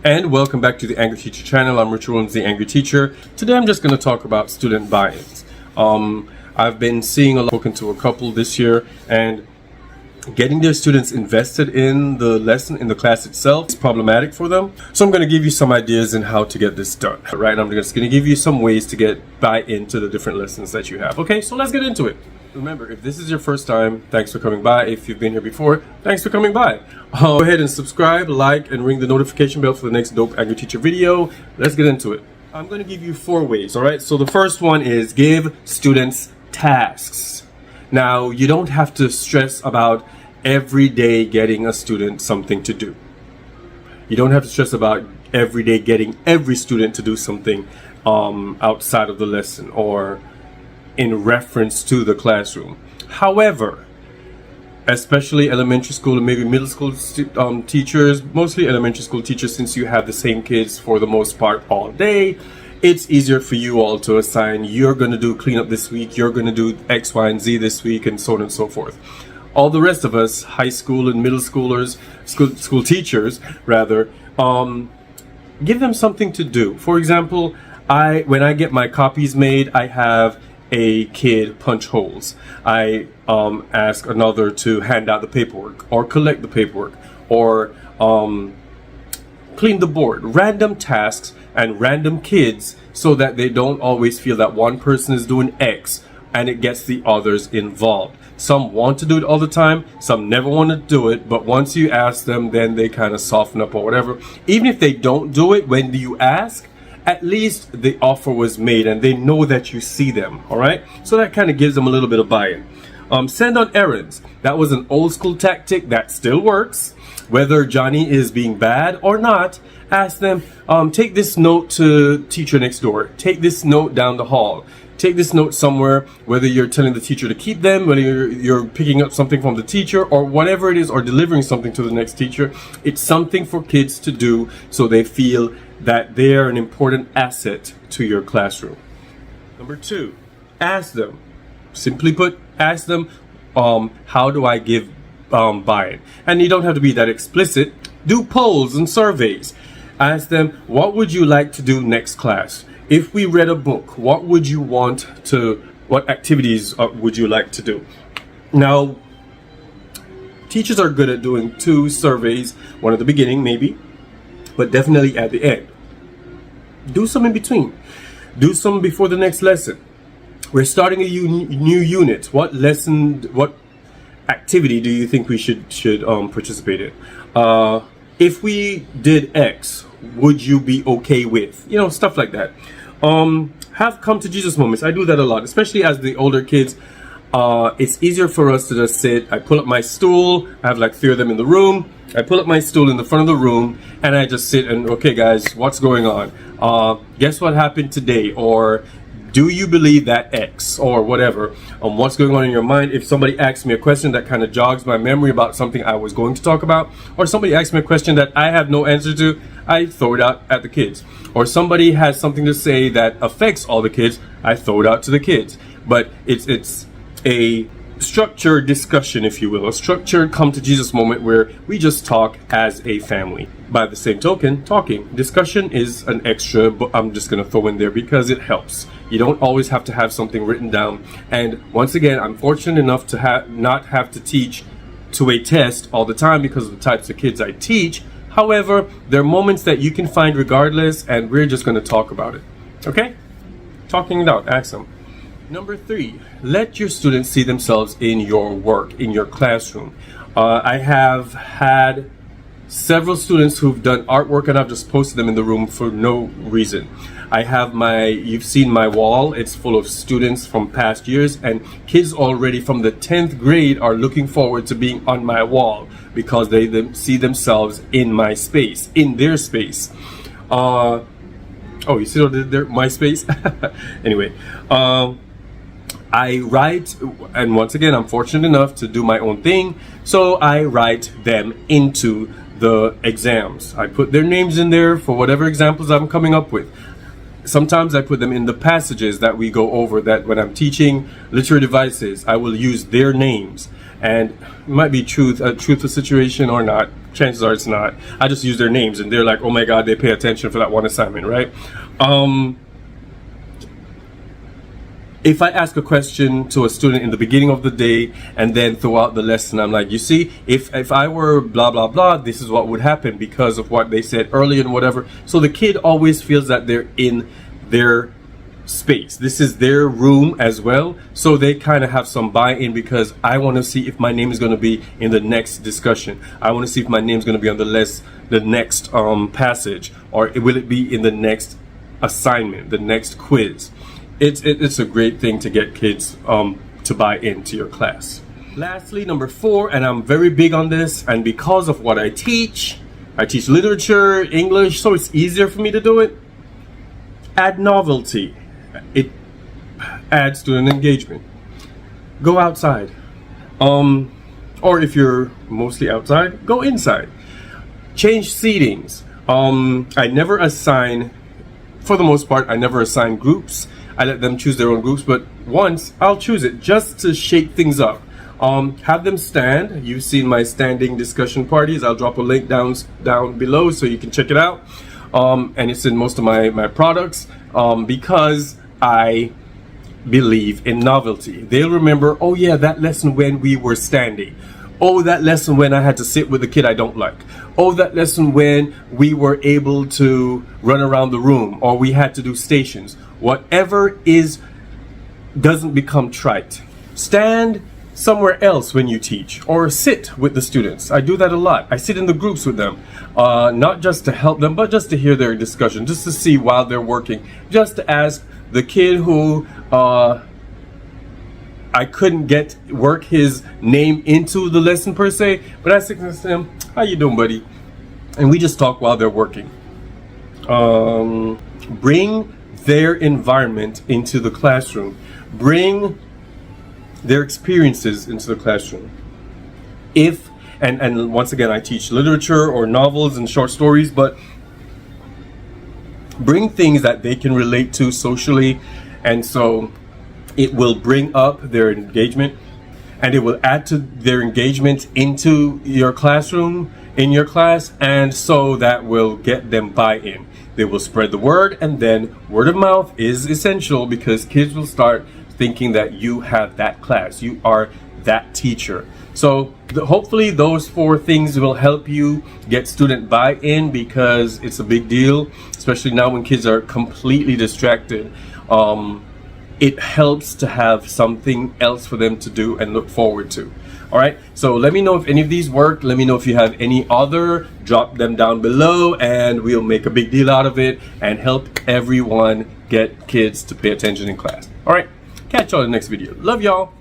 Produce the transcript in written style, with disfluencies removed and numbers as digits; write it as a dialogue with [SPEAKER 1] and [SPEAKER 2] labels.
[SPEAKER 1] And welcome back to the Angry Teacher channel. I'm Richard Williams, the Angry Teacher. Today I'm just going to talk about student buy-ins. I've been seeing spoken to a couple this year, and getting their students invested in the lesson, in the class itself, is problematic for them. So I'm going to give you some ideas on how to get this done. Right? I'm just going to give you some ways to get buy-in to the different lessons that you have. Okay, so let's get into it. Remember, if this is your first time, thanks for coming by. If you've been here before, thanks for coming by. Go ahead and subscribe, like, and ring the notification bell for the next dope Angry Teacher video. Let's get into it. I'm going to give you 4 ways, all right? So the first one is give students tasks. Now, you don't have to stress about every day getting a student something to do. You don't have to stress about every day getting every student to do something outside of the lesson or in reference to the classroom. However, especially elementary school and maybe middle school teachers, mostly elementary school teachers, since you have the same kids for the most part all day, it's easier for you all to assign, you're going to do cleanup this week, you're going to do X, Y, and Z this week, and so on and so forth. All the rest of us, high school and middle schoolers, school teachers rather, give them something to do. For example, when I get my copies made, I have a kid punch holes. I ask another to hand out the paperwork or collect the paperwork or clean the board. Random tasks and random kids, so that they don't always feel that one person is doing X and it gets the others involved. Some want to do it all the time, some never want to do it, but once you ask them, then they kind of soften up or whatever. Even if they don't do it when you ask, at least the offer was made and they know that you see them, all right? So that kind of gives them a little bit of buy-in. Send on errands. That was an old school tactic that still works. Whether Johnny is being bad or not, ask them, take this note to teacher next door. Take this note down the hall. Take this note somewhere, whether you're telling the teacher to keep them, whether you're picking up something from the teacher or whatever it is, or delivering something to the next teacher. It's something for kids to do so they feel that they're an important asset to your classroom. Number 2, ask them. Simply put, ask them, how do I give buy-in? And you don't have to be that explicit. Do polls and surveys. Ask them, what would you like to do next class? If we read a book, what activities would you like to do? Now, teachers are good at doing 2 surveys, one at the beginning maybe, but definitely at the end. Do some in between. Do some before the next lesson. We're starting a new unit. What activity do you think we should participate in? If we did X, would you be okay with? Stuff like that. Have come to Jesus moments. I do that a lot, especially as the older kids. It's easier for us to just sit. I pull up my stool. I have like 3 of them in the room. I pull up my stool in the front of the room and I just sit and, okay guys, what's going on? Guess what happened today? Or do you believe that X or whatever? What's going on in your mind? If somebody asks me a question that kind of jogs my memory about something I was going to talk about, or somebody asks me a question that I have no answer to, I throw it out at the kids. Or somebody has something to say that affects all the kids, I throw it out to the kids. But it's a structured discussion, if you will, a structured come to Jesus moment where we just talk as a family. By the same token, discussion is an extra, but I'm just going to throw in there because it helps. You don't always have to have something written down. And once again, I'm fortunate enough to not have to teach to a test all the time because of the types of kids I teach. However, there are moments that you can find regardless, and we're just going to talk about it. Okay? Talking it out, ask them. Number 3, let your students see themselves in your work, in your classroom. I have had several students who've done artwork and I've just posted them in the room for no reason. I have you've seen my wall, it's full of students from past years, and kids already from the 10th grade are looking forward to being on my wall because they see themselves in my space, in their space. Oh, you see my space? Anyway, I write, and once again, I'm fortunate enough to do my own thing, so I write them into the exams. I put their names in there for whatever examples I'm coming up with. Sometimes I put them in the passages that we go over, that when I'm teaching literary devices, I will use their names. and it might be a truthful situation or not. Chances are it's not. I just use their names and they're like, oh my God, they pay attention for that one assignment, right? If I ask a question to a student in the beginning of the day and then throughout the lesson, I'm like, you see, if I were blah, blah, blah, this is what would happen because of what they said earlier and whatever. So the kid always feels that they're in their space. This is their room as well. So they kind of have some buy-in because I want to see if my name is going to be in the next discussion. I want to see if my name is going to be on the next passage, or will it be in the next assignment, the next quiz. It's a great thing to get kids to buy into your class. Lastly, number 4, and I'm very big on this, and because of what I teach literature, English, so it's easier for me to do it. Add novelty. It adds student engagement. Go outside. Or if you're mostly outside, go inside. Change seatings. I never assign, for the most part, I never assign groups. I let them choose their own groups, but once I'll choose it just to shake things up. Have them stand. You've seen my standing discussion parties. I'll drop a link down below so you can check it out. And it's in most of my products because I believe in novelty. They'll remember, oh yeah, that lesson when we were standing. Oh, that lesson when I had to sit with a kid I don't like. Oh, that lesson when we were able to run around the room, or we had to do stations. Whatever doesn't become trite. Stand somewhere else when you teach, or sit with the students. I do that a lot. I sit in the groups with them, not just to help them, but just to hear their discussion, just to see while they're working, just to ask the kid who I couldn't work his name into the lesson per se, but I said to him, how you doing, buddy? And we just talk while they're working. Bring their environment into the classroom. Bring their experiences into the classroom. And once again, I teach literature or novels and short stories, but bring things that they can relate to socially, and so it will bring up their engagement, and it will add to their engagement into your classroom, in your class, and so that will get them buy-in. They will spread the word, and then word of mouth is essential because kids will start thinking that you have that class, you are that teacher. So hopefully those 4 things will help you get student buy-in, because it's a big deal, especially now when kids are completely distracted. It helps to have something else for them to do and look forward to. All right, so let me know if any of these work. Let me know if you have any other. Drop them down below and we'll make a big deal out of it and help everyone get kids to pay attention in class. All right, catch y'all in the next video. Love y'all.